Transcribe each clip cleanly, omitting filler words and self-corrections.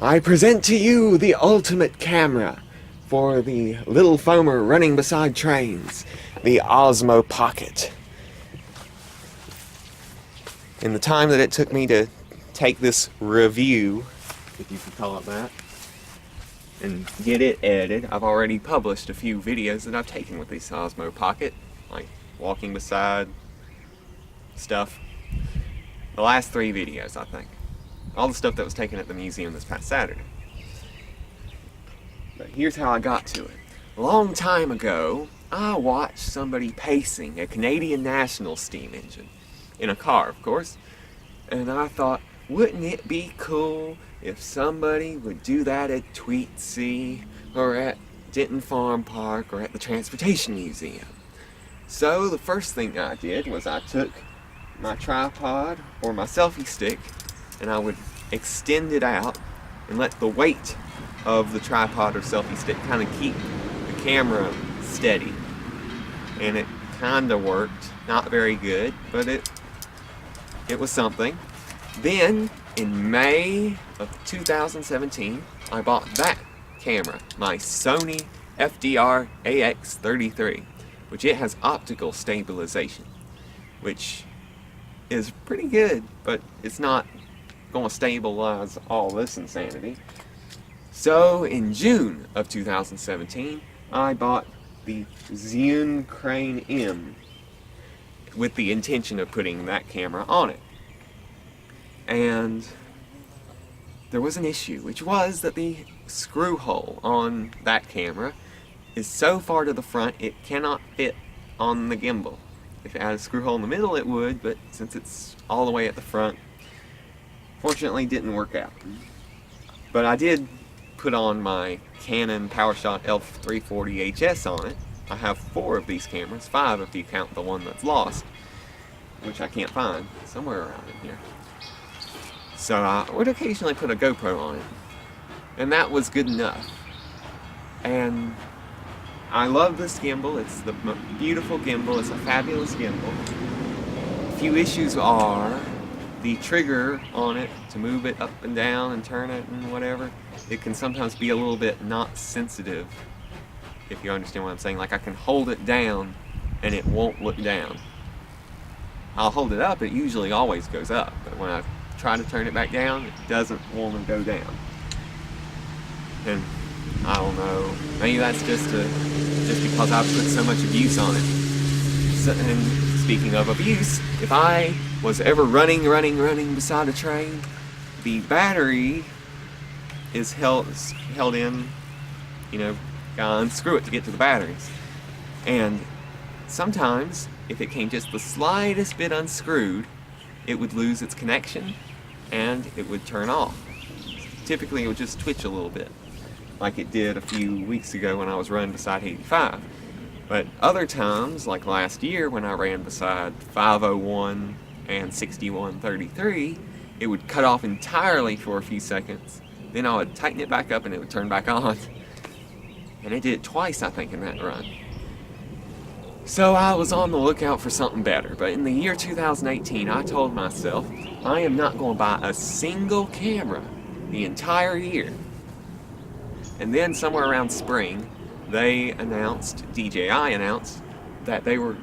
I present to you the ultimate camera for the little foamer running beside trains, the Osmo Pocket. In the time that it took me to take this review, if you could call it that, and get it edited, I've already published a few videos that I've taken with this Osmo Pocket, like walking beside stuff. The last 3 videos, I think. All the stuff that was taken at the museum this past Saturday. But here's how I got to it. A long time ago, I watched somebody pacing a Canadian National steam engine. In a car, of course. And I thought, wouldn't it be cool if somebody would do that at Tweetsea, or at Denton Farm Park, or at the Transportation Museum? So the first thing I did was I took my tripod or my selfie stick and I would extend it out and let the weight of the tripod or selfie stick kind of keep the camera steady. And it kind of worked. Not very good, but it was something. Then in May of 2017, I bought that camera, my Sony FDR AX33, which it has optical stabilization, which is pretty good, but it's not going to stabilize all this insanity. So in June of 2017, I bought the Zhiyun Crane M with the intention of putting that camera on it. And there was an issue, which was that the screw hole on that camera is so far to the front it cannot fit on the gimbal. If it had a screw hole in the middle it would, but since it's all the way at the front, fortunately didn't work out. But I did put on my Canon PowerShot F340 HS on it. I have 4 of these cameras, 5 if you count the one that's lost, which I can't find, somewhere around in here. So I would occasionally put a GoPro on it, and that was good enough. And I love this gimbal. It's the beautiful gimbal. It's a fabulous gimbal. A few issues are the trigger on it to move it up and down and turn it and whatever. It can sometimes be a little bit not sensitive, if you understand what I'm saying. Like I can hold it down and it won't look down. I'll hold it up, it usually always goes up, but when I try to turn it back down, it doesn't want to go down. And I don't know, maybe that's just because I've put so much abuse on it. So, and speaking of abuse, if I was ever running beside a train, the battery is held in, gotta unscrew it to get to the batteries. And sometimes, if it came just the slightest bit unscrewed, it would lose its connection and it would turn off. Typically it would just twitch a little bit, like it did a few weeks ago when I was running beside 85. But other times, like last year when I ran beside 501 and 6133, it would cut off entirely for a few seconds. Then I would tighten it back up and it would turn back on. And it did it twice, I think, in that run. So I was on the lookout for something better. But in the year 2018, I told myself, I am not going to buy a single camera the entire year. And then somewhere around spring, DJI announced that they were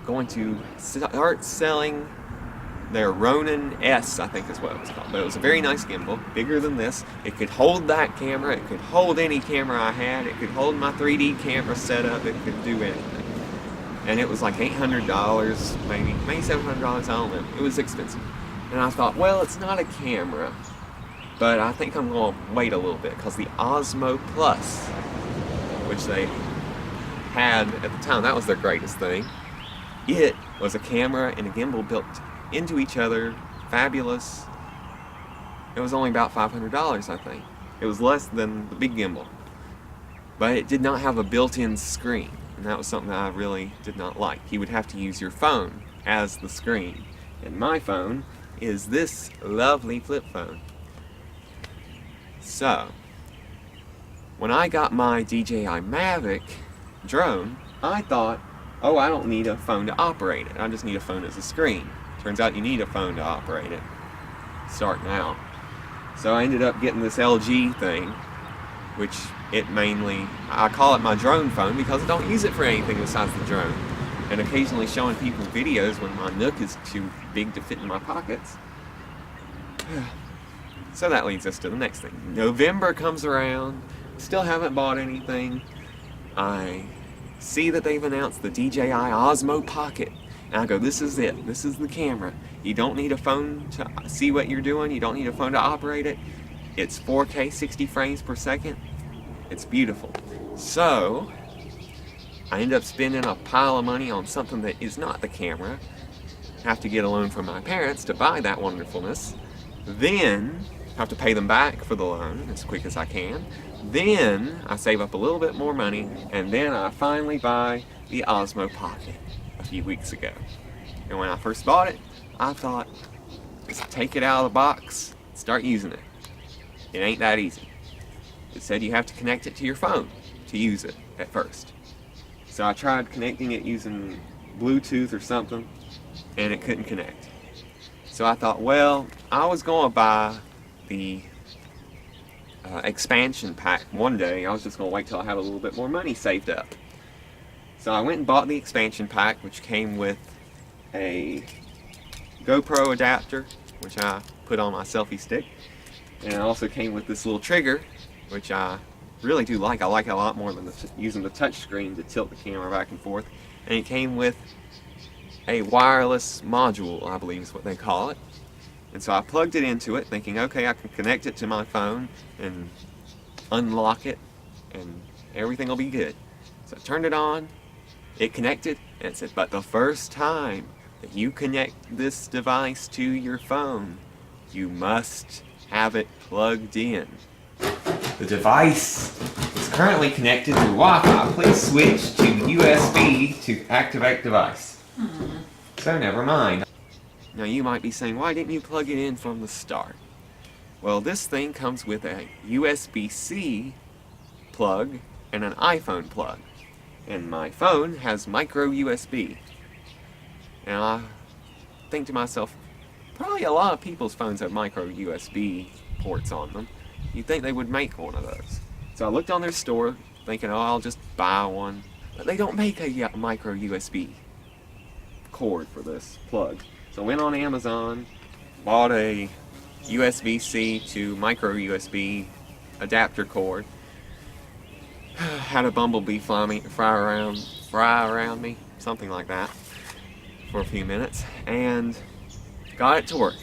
going to start selling their Ronin S, I think is what it was called. But it was a very nice gimbal, bigger than this. It could hold that camera, it could hold any camera I had, it could hold my 3D camera setup, it could do anything. And it was like $800, maybe $700, I don't know. It was expensive. And I thought, well, it's not a camera, but I think I'm going to wait a little bit, because the Osmo Plus, which they had at the time, that was their greatest thing. It was a camera and a gimbal built into each other, fabulous. It was only about $500, I think. It was less than the big gimbal, but it did not have a built-in screen, and that was something that I really did not like. You would have to use your phone as the screen, and my phone is this lovely flip phone. So when I got my DJI Mavic drone, I thought, oh, I don't need a phone to operate it. I just need a phone as a screen. Turns out you need a phone to operate it, starting out. So I ended up getting this LG thing, which I call it my drone phone because I don't use it for anything besides the drone. And occasionally showing people videos when my Nook is too big to fit in my pockets. So that leads us to the next thing. November comes around, still haven't bought anything. I see that they've announced the DJI Osmo Pocket. And I go, this is it. This is the camera. You don't need a phone to see what you're doing. You don't need a phone to operate it. It's 4K, 60 frames per second. It's beautiful. So, I end up spending a pile of money on something that is not the camera. Have to get a loan from my parents to buy that wonderfulness. Then, have to pay them back for the loan as quick as I can. Then, I save up a little bit more money, and then I finally buy the Osmo Pocket a few weeks ago. And when I first bought it, I thought, just take it out of the box, start using it. It ain't that easy. It said you have to connect it to your phone to use it at first. So I tried connecting it using Bluetooth or something, and it couldn't connect. So I thought, well, I was going to buy the expansion pack one day. I was just going to wait till I had a little bit more money saved up. So I went and bought the expansion pack, which came with a GoPro adapter, which I put on my selfie stick. And it also came with this little trigger, which I really do like. I like it a lot more than using the touch screen to tilt the camera back and forth. And it came with a wireless module, I believe is what they call it. And so I plugged it into it, thinking, okay, I can connect it to my phone and unlock it, and everything will be good. So I turned it on, it connected, and it said, but the first time that you connect this device to your phone, you must have it plugged in. The device is currently connected through Wi-Fi. Please switch to USB to activate device. So never mind. Now you might be saying, why didn't you plug it in from the start? Well, this thing comes with a USB-C plug and an iPhone plug. And my phone has micro USB. And I think to myself, probably a lot of people's phones have micro USB ports on them. You'd think they would make one of those. So I looked on their store, thinking, oh, I'll just buy one. But they don't make a micro USB cord for this plug. So I went on Amazon, bought a USB-C to micro USB adapter cord. Had a bumblebee fly around me, something like that, for a few minutes, and got it to work.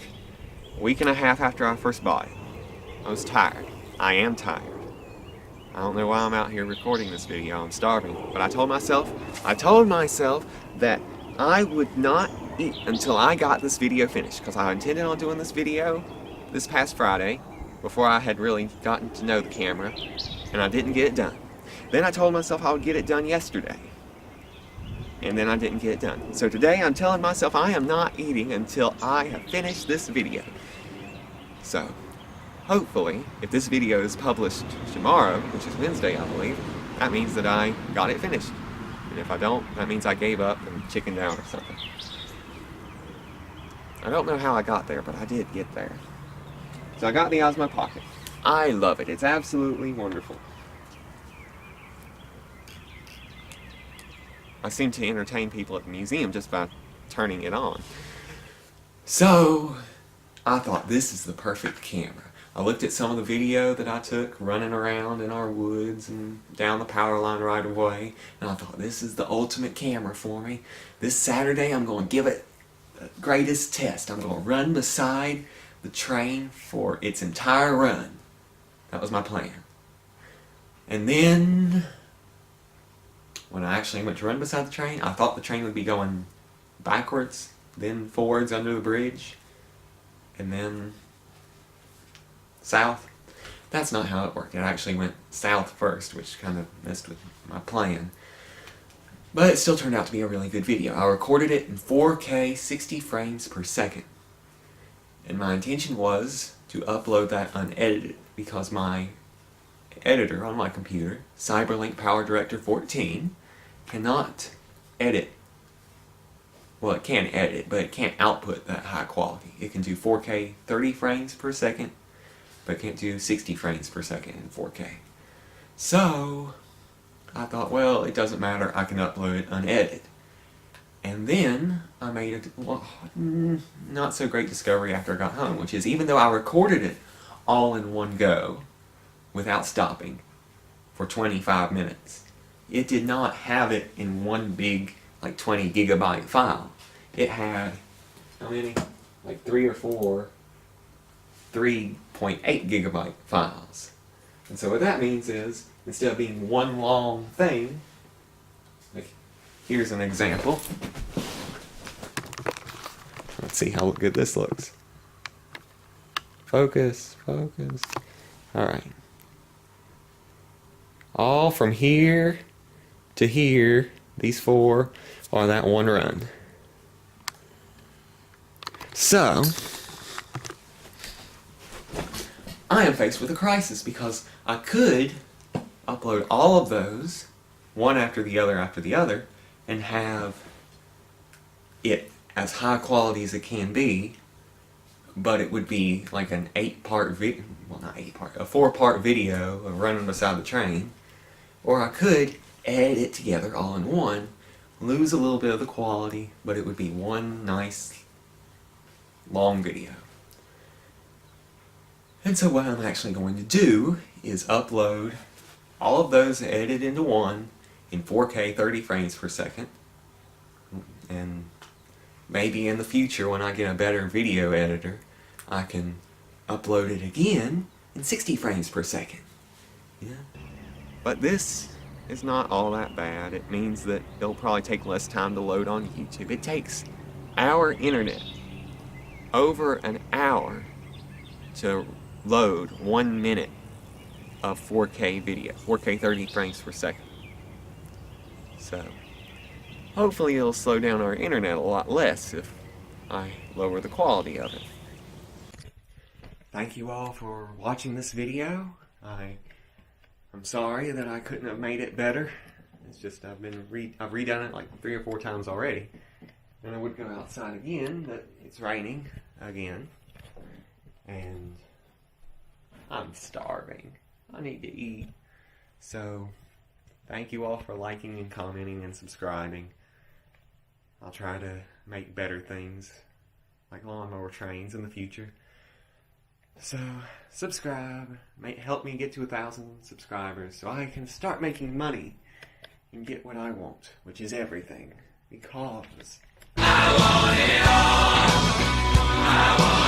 A week and a half after I first bought it. I was tired. I am tired. I don't know why I'm out here recording this video. I'm starving. But I told myself that I would not eat until I got this video finished, because I intended on doing this video this past Friday, before I had really gotten to know the camera, and I didn't get it done. Then I told myself I would get it done yesterday, and then I didn't get it done. So today I'm telling myself I am not eating until I have finished this video. So, hopefully, if this video is published tomorrow, which is Wednesday I believe, that means that I got it finished. And if I don't, that means I gave up and chickened out or something. I don't know how I got there, but I did get there. So I got the Osmo Pocket. I love it. It's absolutely wonderful. I seem to entertain people at the museum just by turning it on. So, I thought this is the perfect camera. I looked at some of the video that I took running around in our woods and down the power line right away, and I thought this is the ultimate camera for me. This Saturday I'm going to give it the greatest test. I'm going to run beside the train for its entire run. That was my plan. And then, when I actually went to run beside the train, I thought the train would be going backwards, then forwards under the bridge, and then south. That's not how it worked. It actually went south first, which kind of messed with my plan. But it still turned out to be a really good video. I recorded it in 4K 60 frames per second. And my intention was to upload that unedited, because my editor on my computer, Cyberlink PowerDirector 14, cannot edit. Well, it can edit, but it can't output that high quality. It can do 4K 30 frames per second, but can't do 60 frames per second in 4K. So I thought, well, it doesn't matter, I can upload it unedited. And then I made a not so great discovery after I got home, which is even though I recorded it all in one go without stopping for 25 minutes, it did not have it in one big, like 20 gigabyte file. It had, how many? Like 3 or 4 3.8 gigabyte files. And so what that means is, instead of being one long thing, like, here's an example. Let's see how good this looks. Focus, focus. Alright. All from here to here, these 4 are that one run. So, I am faced with a crisis because I could upload all of those, one after the other, and have it as high quality as it can be, but it would be like an 8-part video, well not 8-part, a 4-part video of running beside the train, or I could edit it together all in one, lose a little bit of the quality, but it would be one nice long video. And so what I'm actually going to do is upload all of those edited into one in 4K 30 frames per second, and maybe in the future when I get a better video editor I can upload it again in 60 frames per second. Yeah. But this is not all that bad. It means that it'll probably take less time to load on YouTube. It takes our internet over an hour to load 1 minute of 4K video, 4K 30 frames per second. So hopefully it'll slow down our internet a lot less if I lower the quality of it. Thank you all for watching this video. I'm sorry that I couldn't have made it better. It's just I've redone it like 3 or 4 times already. And I would go outside again, but it's raining again. And I'm starving. I need to eat. So, thank you all for liking and commenting and subscribing. I'll try to make better things, like lawnmower trains in the future. So, subscribe. Help me get to 1,000 subscribers so I can start making money and get what I want, which is everything. Because I want it all. I want